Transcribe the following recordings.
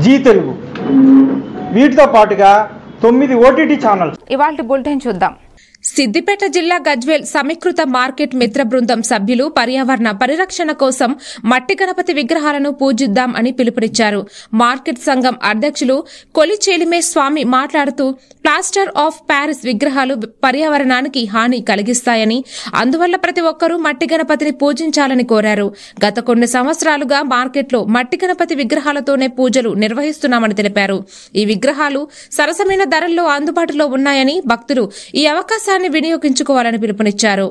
G Telugu వీటితో పాటుగా 9 OTT channels. ఇవాల్టి బులెటిన్ చూద్దాం. సిద్దిపేట జిల్లా గజ్వేల్ సమీకృత మార్కెట్ మిత్ర బృందం సభ్యులు పర్యావరణ పరిరక్షణ కోసం మట్టి గణపతి విగ్రహాలను పూజిద్దాం అని పిలుపునిచ్చారు. మార్కెట్ సంఘం అధ్యక్షులు కొలిచేలిమే స్వామి మాట్లాడుతూ ప్లాస్టర్ ఆఫ్ ప్యారిస్ విగ్రహాలు పర్యావరణానికి హాని కలిగిస్తాయని, అందువల్ల ప్రతి ఒక్కరూ మట్టి గణపతిని పూజించాలని కోరారు. గత కొన్ని సంవత్సరాలుగా మార్కెట్లో మట్టి గణపతి విగ్రహాలతోనే పూజలు నిర్వహిస్తున్నామని తెలిపారు. ఈ విగ్రహాలు సరసమైన ధరల్లో అందుబాటులో ఉన్నాయని భక్తులు ఈ అవకాశాన్ని వినియోగించుకోవాలని పిలుపునిచ్చారు.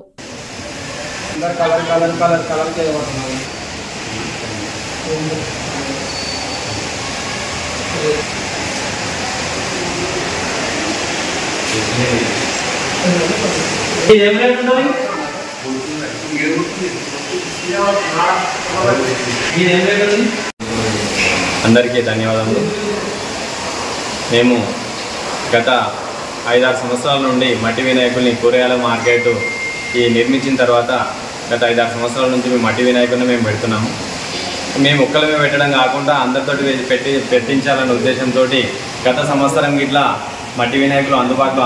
అందరికీ ధన్యవాదాలు. మేము గత 5-6 సంవత్సరాల నుండి మట్టి వినాయకుల్ని కూరగాయల మార్కెట్ నిర్మించిన తర్వాత గత 5-6 సంవత్సరాల నుంచి మేము మట్టి వినాయకుల్ని మేము పెడుతున్నాము. మేము ఒక్కలమే పెట్టడం కాకుండా అందరితోటి పెట్టించాలనే ఉద్దేశంతో గత సంవత్సరం ఇట్లా మట్టి వినాయకులు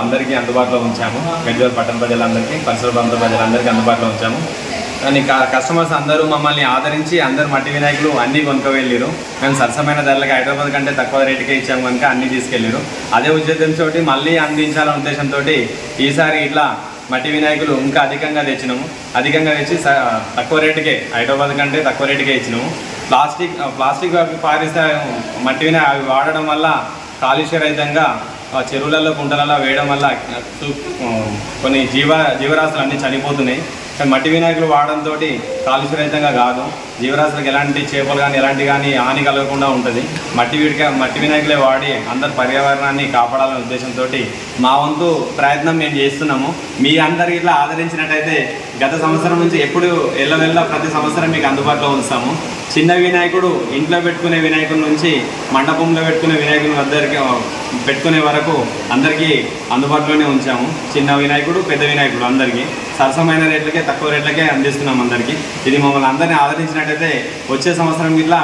అందరికీ అందుబాటులో ఉంచాము. గజ్వేల్ పట్టణ ప్రజలందరికీ, పరిసర ప్రాంత ప్రజలందరికీ అందుబాటులో ఉంచాము. కానీ కస్టమర్స్ అందరూ మమ్మల్ని ఆదరించి అందరు మట్టి వినాయకులు అన్నీ కొనుక్కు మేము సరసమైన ధరలకు హైదరాబాద్ కంటే తక్కువ రేటుకే ఇచ్చాము కనుక అన్నీ తీసుకెళ్ళారు. అదే ఉద్దేశంతో మళ్ళీ అందించాలనే ఉద్దేశంతో ఈసారి ఇట్లా మట్టి వినాయకులు ఇంకా అధికంగా తెచ్చి తక్కువ రేటుకే, హైదరాబాద్ కంటే తక్కువ రేటుకే ఇచ్చినాము. ప్లాస్టిక్ పారిస్తే మట్టి వినాయకులు వాడడం వల్ల కాలుష్యరహితంగా చెరువులలో కుంటలలో వేయడం వల్ల కొన్ని జీవరాశులు అన్నీ చనిపోతున్నాయి. కానీ మట్టి వినాయకులు వాడడంతో కాలుష్యరహితంగా కాదు, జీవరాశులకు ఎలాంటి చేపలు కానీ హాని కలగకుండా ఉంటుంది. మట్టి వినాయకులే వాడి అందరు పర్యావరణాన్ని కాపాడాలనే ఉద్దేశంతో మా వంతు ప్రయత్నం మేము చేస్తున్నాము. మీ అందరికీ ఇట్లా ఆదరించినట్టయితే గత సంవత్సరం నుంచి ఎప్పుడు ఎల్లవెల్ల ప్రతి సంవత్సరం మీకు అందుబాటులో ఉంచుతాము. చిన్న వినాయకుడు ఇంట్లో పెట్టుకునే వినాయకుడి నుంచి మండపంలో పెట్టుకునే వినాయకుని వద్దరికి పెట్టుకునే వరకు అందరికీ అందుబాటులోనే ఉంచాము. చిన్న వినాయకుడు, పెద్ద వినాయకుడు అందరికీ సరసమైన రేట్లకే, తక్కువ రేట్లకే అందిస్తున్నాం అందరికీ. ఇది మమ్మల్ని అందరినీ ఆదరించినట్టయితే వచ్చే సంవత్సరం ఇట్లా